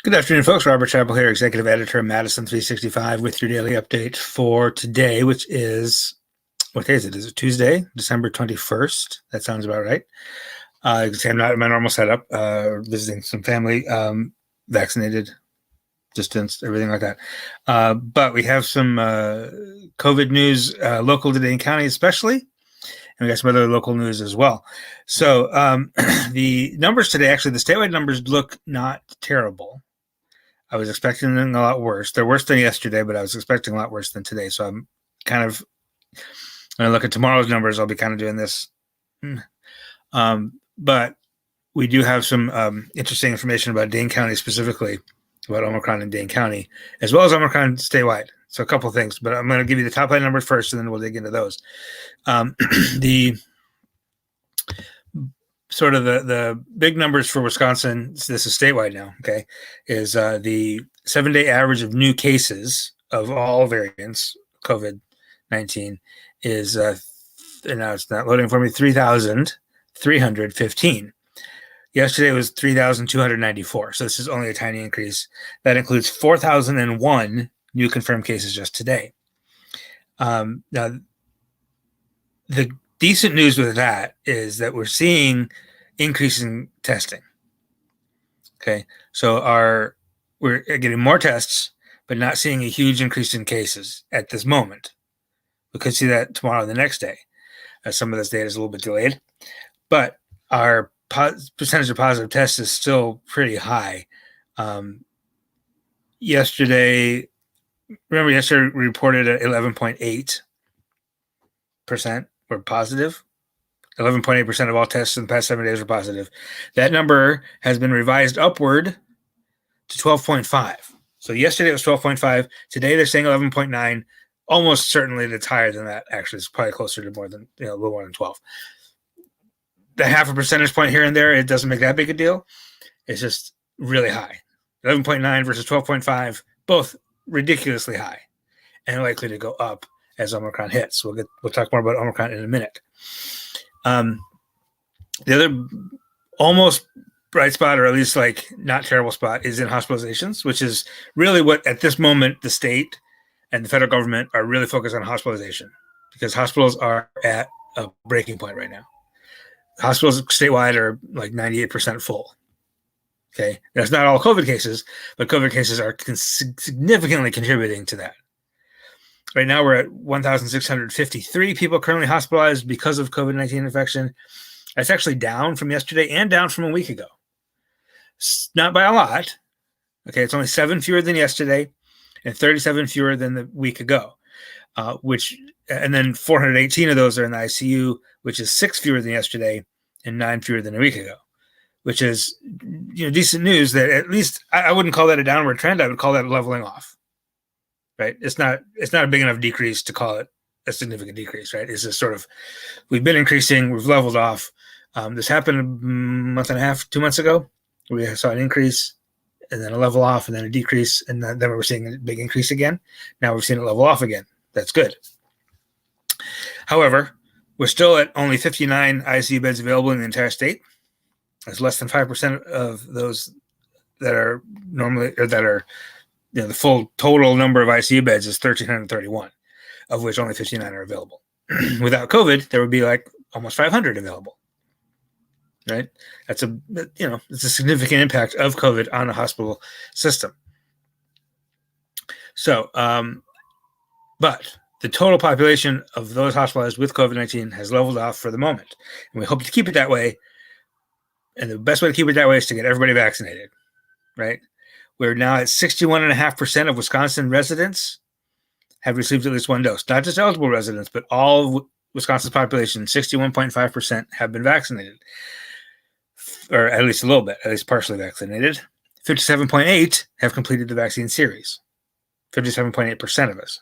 Good afternoon, folks. Rob Chappell here, Executive Editor of Madison365 with your daily update for today, which is, what day is it? Is it Tuesday, December 21st? That sounds about right. I'm not in my normal setup, visiting some family, vaccinated, distance, everything like that. But we have some COVID news local to Dane County especially, and we got some other local news as well. So the numbers today, actually, the statewide numbers look not terrible. I was expecting them a lot worse. They're worse than yesterday, but I was expecting a lot worse than today. So I'm kind of, when I look at tomorrow's numbers, I'll be kind of doing this. But we do have some interesting information about Dane County specifically, about Omicron in Dane County, as well as Omicron statewide. So a couple of things, but I'm going to give you the top line numbers first, and then we'll dig into those. The sort of the big numbers for Wisconsin, this is statewide now, okay, is the 7-day average of new cases of all variants, COVID-19, is, and now it's not loading for me, 3,315. Yesterday was 3,294, so this is only a tiny increase. That includes 4,001 new confirmed cases just today. Now, the decent news with that is that we're seeing increasing testing. Okay, so we're getting more tests, but not seeing a huge increase in cases at this moment. We could see that tomorrow or the next day. Some of this data is a little bit delayed, but our percentage of positive tests is still pretty high. Yesterday we reported at 11.8% were positive. 11.8% of all tests in the past 7 days were positive. That number has been revised upward to 12.5. So yesterday it was 12.5. Today they're saying 11.9. Almost certainly it's higher than that. Actually, it's probably closer to more than, a little more than 12. The half a percentage point here and there, it doesn't make that big a deal. It's just really high. 11.9 versus 12.5, both ridiculously high and likely to go up as Omicron hits. We'll talk more about Omicron in a minute. The other almost bright spot, or at least like not terrible spot, is in hospitalizations, which is really what at this moment the state and the federal government are really focused on, hospitalization, because hospitals are at a breaking point right now. Hospitals statewide are like 98% full. Okay, that's not all COVID cases, but COVID cases are significantly contributing to that. Right now, we're at 1,653 people currently hospitalized because of COVID-19 infection. That's actually down from yesterday and down from a week ago. Not by a lot. Okay, it's only 7 fewer than yesterday and 37 fewer than the week ago, and then 418 of those are in the ICU, which is 6 fewer than yesterday and 9 fewer than a week ago, which is decent news. That at least I wouldn't call that a downward trend. I would call that leveling off. Right? It's not a big enough decrease to call it a significant decrease. Right? It's just sort of, we've been increasing, we've leveled off. This happened a month and a half, 2 months ago. We saw an increase and then a level off and then a decrease, and then we're seeing a big increase again. Now we've seen it level off again. That's good. However, we're still at only 59 ICU beds available in the entire state. That's less than 5% of those that are normally, or that are, the full total number of ICU beds is 1,331, of which only 59 are available. Without COVID, there would be like almost 500 available. Right? That's it's a significant impact of COVID on the hospital system. So, but the total population of those hospitalized with COVID-19 has leveled off for the moment, and we hope to keep it that way. And the best way to keep it that way is to get everybody vaccinated, right? We're now at 61.5% of Wisconsin residents have received at least one dose. Not just eligible residents, but all of Wisconsin's population, 61.5% have been vaccinated. Or at least a little bit, at least partially vaccinated. 57.8% have completed the vaccine series. 57.8% of us.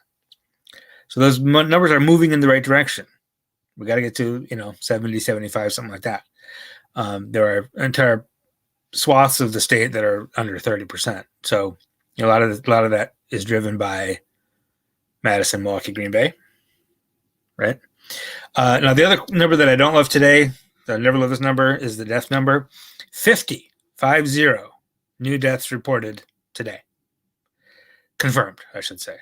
So those numbers are moving in the right direction. We got to get to, 70, 75, something like that. There are entire swaths of the state that are under 30%. So a lot of that is driven by Madison, Milwaukee, Green Bay, right? Now the other number that I don't love today, I never love this number, is the death number. 50 new deaths reported today. Confirmed, I should say.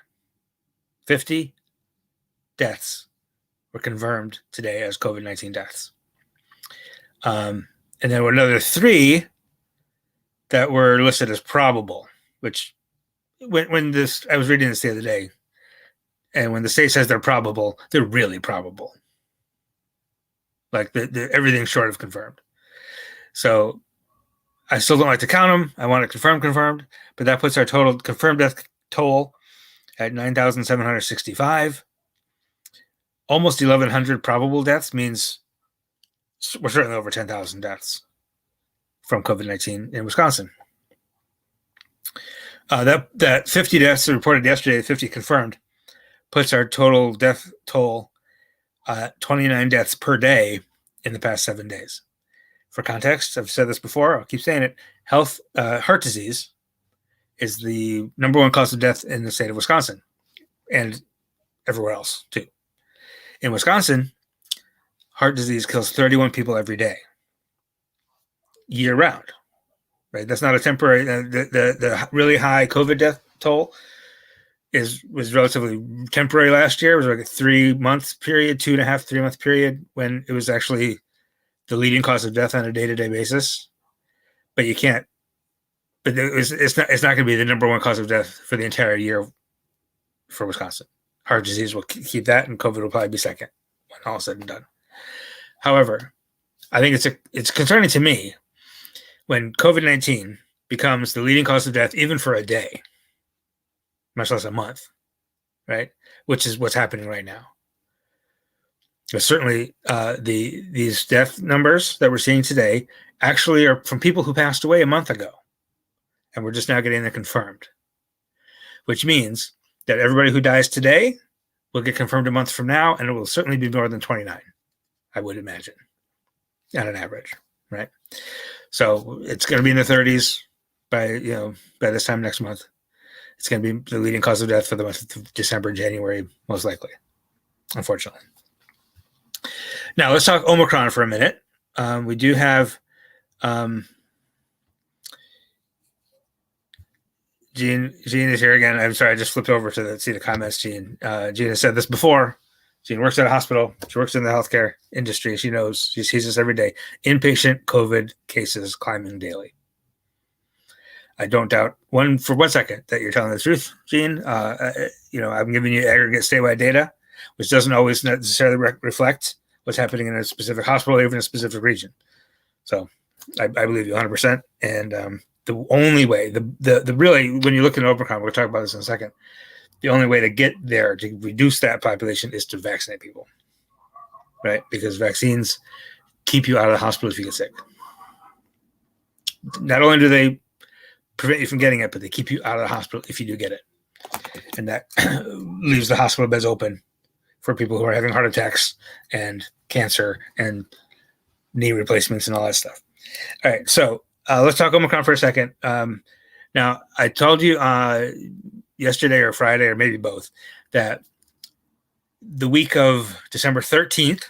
50 deaths were confirmed today as COVID-19 deaths. And then another 3 that were listed as probable, which when I was reading this the other day, and when the state says they're probable, they're really probable. Like everything's short of confirmed. So I still don't like to count them. I want it confirmed, but that puts our total confirmed death toll at 9,765. Almost 1,100 probable deaths means we're certainly over 10,000 deaths from COVID-19 in Wisconsin. That 50 deaths reported yesterday, 50 confirmed, puts our total death toll 29 deaths per day in the past 7 days. For context, I've said this before, I'll keep saying it, heart disease is the number 1 cause of death in the state of Wisconsin and everywhere else too. In Wisconsin, heart disease kills 31 people every day, year round, right? That's not a temporary, the really high COVID death toll was relatively temporary last year. It was like a 3-month period, 2.5, 3-month period when it was actually the leading cause of death on a day-to-day basis. But you can't, but it's not going to be the number 1 cause of death for the entire year for Wisconsin. Heart disease will keep that, and COVID will probably be second when all is said and done. However, I think it's concerning to me when COVID-19 becomes the leading cause of death, even for a day, much less a month, right? Which is what's happening right now. But certainly, these death numbers that we're seeing today actually are from people who passed away a month ago, and we're just now getting them confirmed, which means that everybody who dies today will get confirmed a month from now, and it will certainly be more than 29, I would imagine, on an average, right? So it's going to be in the 30s by this time next month. It's going to be the leading cause of death for the month of December, January, most likely, unfortunately. Now, let's talk Omicron for a minute. We do have Jean is here again. I'm sorry, I just flipped over to see the comments, Jean. Jean has said this before. Jean works at a hospital. She works in the healthcare industry. She knows. She sees this every day. Inpatient COVID cases climbing daily. I don't doubt for 1 second that you're telling the truth, Jean. I'm giving you aggregate statewide data, which doesn't always necessarily reflect what's happening in a specific hospital or even a specific region. So I believe you 100%. And the only way, the really, when you look at Omicron, we'll talk about this in a second, the only way to get there to reduce that population is to vaccinate people, right? Because vaccines keep you out of the hospital if you get sick. Not only do they prevent you from getting it, but they keep you out of the hospital if you do get it. And that leaves the hospital beds open for people who are having heart attacks and cancer and knee replacements and all that stuff. All right, so let's talk Omicron for a second. Now, I told you yesterday or Friday or maybe both that the week of December 13th,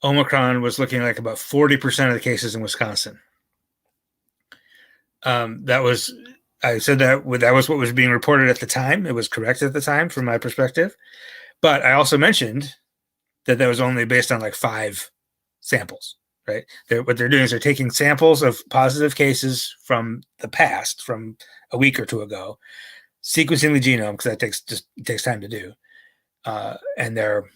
Omicron was looking like about 40% of the cases in Wisconsin. I said that was what was being reported at the time. It was correct at the time from my perspective. But I also mentioned that was only based on like 5 samples, right? What they're doing is they're taking samples of positive cases from the past, from a week or 2 ago, sequencing the genome, because that takes time to do. And they're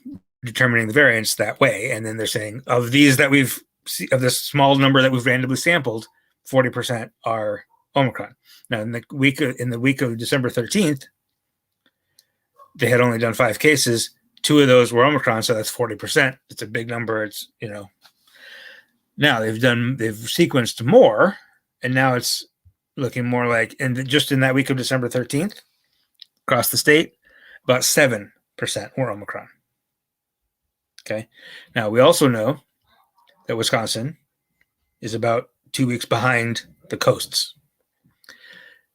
determining the variants that way. And then they're saying of this small number that we've randomly sampled, 40% are Omicron. Now, in the week of December 13th, they had only done 5 cases. 2 of those were Omicron, so that's 40%. It's a big number. It's, now they've sequenced more, and now it's looking more like, and just in that week of December 13th, across the state, about 7% were Omicron. Okay. Now, we also know that Wisconsin is about 2 weeks behind the coasts.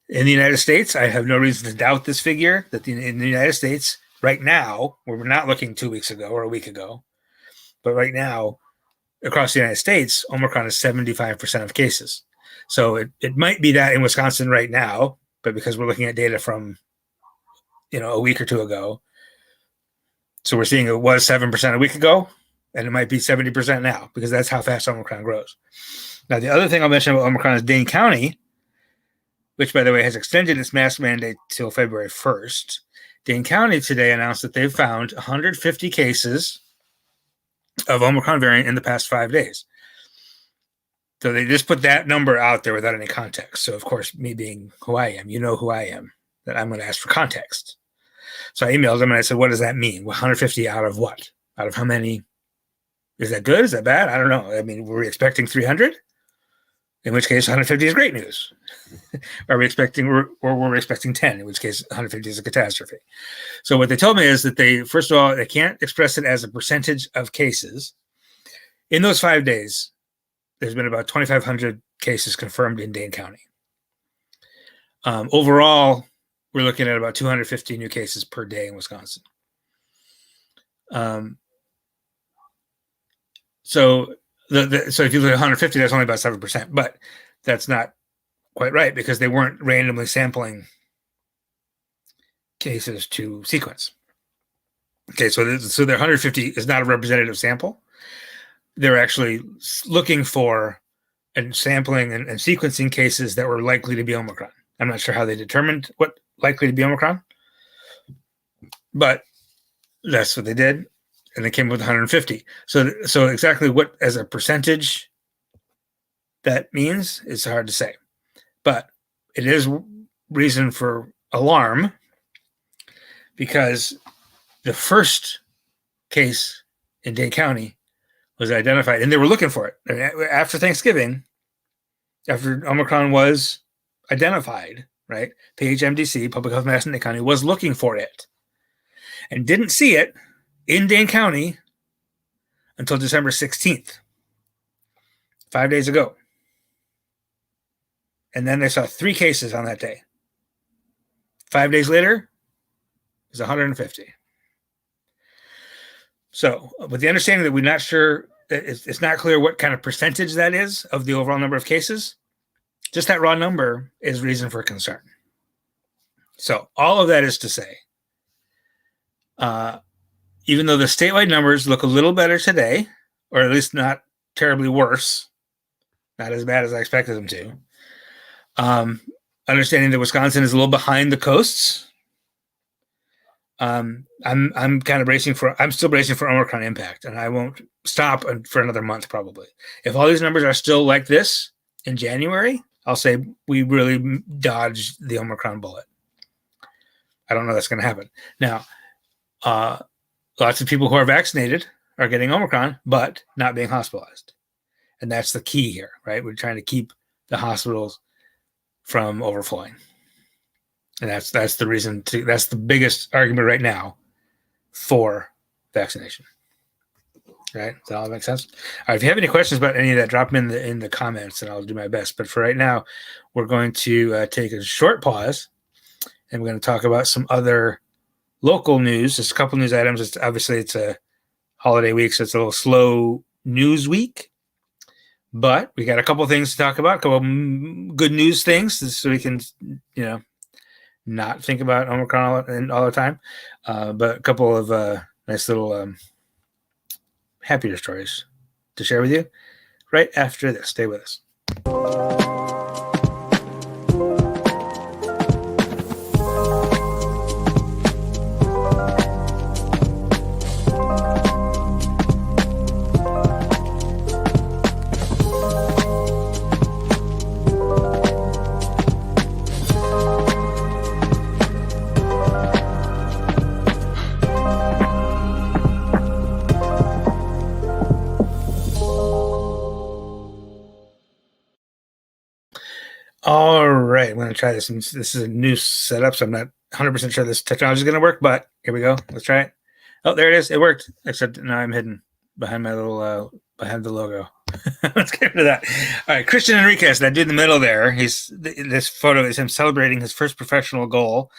In the United States, I have no reason to doubt this figure, that in the United States, right now, we're not looking 2 weeks ago or a week ago, but right now, across the United States, Omicron is 75% of cases. So it might be that in Wisconsin right now, but because we're looking at data from, a week or 2 ago, so we're seeing it was 7% a week ago, and it might be 70% now, because that's how fast Omicron grows. Now, the other thing I'll mention about Omicron is Dane County, which, by the way, has extended its mask mandate till February 1st. Dane County today announced that they've found 150 cases of Omicron variant in the past 5 days. So they just put that number out there without any context. So, of course, me being who I am, who I am, that I'm going to ask for context. So I emailed them and I said, what does that mean? 150 out of what? Out of how many? Is that good? Is that bad? I don't know. I mean, were we expecting 300? In which case, 150 is great news. Were we expecting 10? In which case, 150 is a catastrophe. So what they told me is that first of all, they can't express it as a percentage of cases. In those 5 days, there's been about 2,500 cases confirmed in Dane County. Overall, we're looking at about 250 new cases per day in Wisconsin. So if you look at 150, that's only about 7%, but that's not quite right because they weren't randomly sampling cases to sequence. Okay, so their 150 is not a representative sample. They're actually looking for and sampling and sequencing cases that were likely to be Omicron. I'm not sure how they determined what likely to be Omicron, but that's what they did. And they came up with 150. So exactly what as a percentage that means is hard to say. But it is reason for alarm because the first case in Dane County was identified, and they were looking for it. And after Thanksgiving, after Omicron was identified, right, PHMDC, Public Health Madison Dane County, was looking for it and didn't see it in Dane County until December 16th, 5 days ago. And then they saw 3 cases on that day. 5 days later, it was 150. So, with the understanding that we're not sure, it's not clear what kind of percentage that is of the overall number of cases, just that raw number is reason for concern. So, all of that is to say, even though the statewide numbers look a little better today, or at least not terribly worse, not as bad as I expected them to, understanding that Wisconsin is a little behind the coasts, I'm still bracing for Omicron impact, and I won't stop for another month probably. If all these numbers are still like this in January, I'll say we really dodged the Omicron bullet. I don't know that's going to happen. Now, lots of people who are vaccinated are getting Omicron, but not being hospitalized. And that's the key here, right? We're trying to keep the hospitals from overflowing. And that's the reason that's the biggest argument right now for vaccination. Right? Does that all make sense? All right, if you have any questions about any of that, drop them in the comments and I'll do my best. But for right now, we're going to take a short pause and we're going to talk about some other local news. Just a couple news items. It's a holiday week, so it's a little slow news week. But we got a couple things to talk about, a couple good news things, so we can, not think about Omicron all the time. But a couple of nice little happier stories to share with you right after this. Stay with us. try this. And this is a new setup, so I'm not 100% sure this technology is going to work, but here we go. Let's try it. Oh, there it is. It worked, except now I'm hidden behind my little, behind the logo. Let's get rid of that. All right, Christian Enriquez, that dude in the middle there. This photo is him celebrating his first professional goal,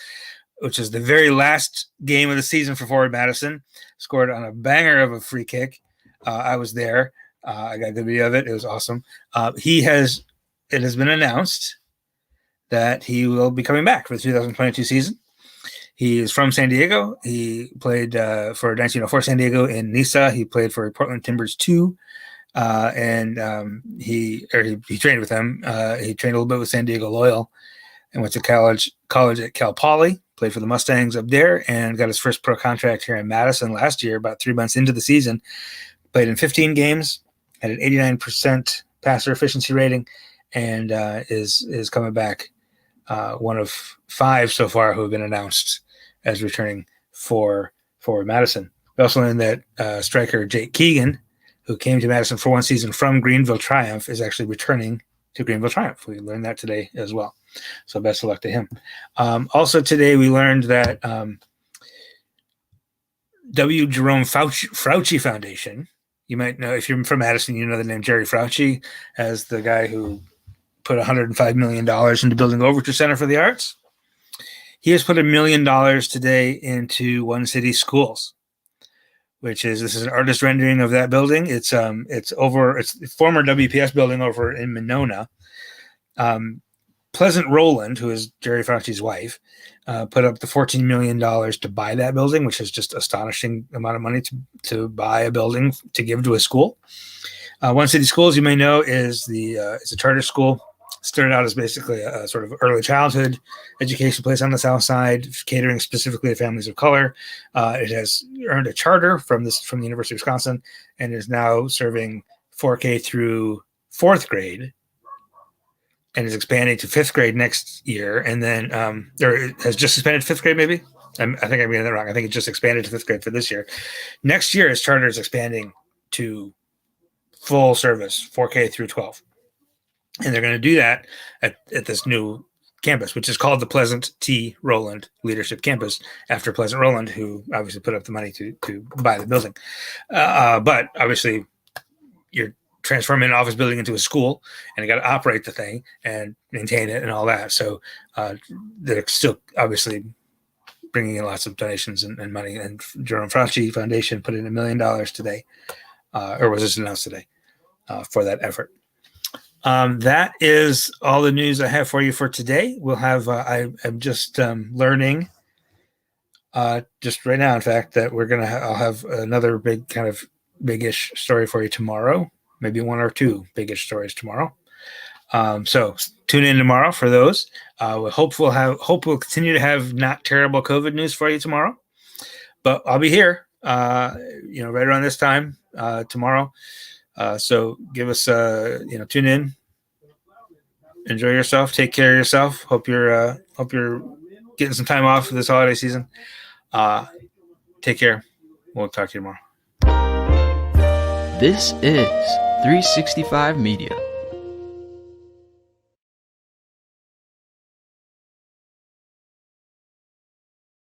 which is the very last game of the season for Forward Madison. Scored on a banger of a free kick. I was there. I got the video of it. It was awesome. It has been announced that he will be coming back for the 2022 season. He is from San Diego. He played for 1904 San Diego in Nisa. He played for Portland Timbers 2. And he trained with them. He trained a little bit with San Diego Loyal and went to college at Cal Poly, played for the Mustangs up there, and got his first pro contract here in Madison last year, about 3 months into the season. Played in 15 games, had an 89% passer efficiency rating, and is coming back. One of 5 so far who have been announced as returning for Madison. We also learned that striker Jake Keegan, who came to Madison for one season from Greenville Triumph, is actually returning to Greenville Triumph. We learned that today as well. So best of luck to him. Also today we learned that W. Jerome Fauci Foundation, you might know, if you're from Madison, you know the name Jerry Fauci as the guy who put $105 million into building Overture Center for the Arts. He has put $1 million today into One City Schools, this is an artist rendering of that building. It's the former WPS building over in Monona. Pleasant Rowland, who is Jerry Fauci's wife, put up the $14 million to buy that building, which is just astonishing amount of money to buy a building to give to a school. One City Schools, you may know, is it's a charter school. Started out as basically a sort of early childhood education place on the South Side, catering specifically to families of color. It has earned a charter from the University of Wisconsin and is now serving 4K through 4th grade, and is expanding to 5th grade next year. And then it has just expanded to 5th grade, maybe? I think I'm getting that wrong. I think it just expanded to 5th grade for this year. Next year, its charter is expanding to full service, 4K through 12. And they're going to do that at this new campus, which is called the Pleasant T. Rowland Leadership Campus, after Pleasant Rowland, who obviously put up the money to buy the building. But obviously, you're transforming an office building into a school, and you got to operate the thing and maintain it and all that. So they're still obviously bringing in lots of donations and money. And Jerome Fauci Foundation put in $1 million today, or was just announced today, for that effort. That is all the news I have for you for today. We'll have, I'm just learning just right now, in fact, that I'll have another big-ish story for you tomorrow, maybe 1 or 2 big-ish stories tomorrow. So tune in tomorrow for those. We hope we'll continue to have not terrible COVID news for you tomorrow, but I'll be here, right around this time, tomorrow. So give us, tune in, enjoy yourself, take care of yourself. Hope you're getting some time off for this holiday season. Take care. We'll talk to you tomorrow. This is 365 Media.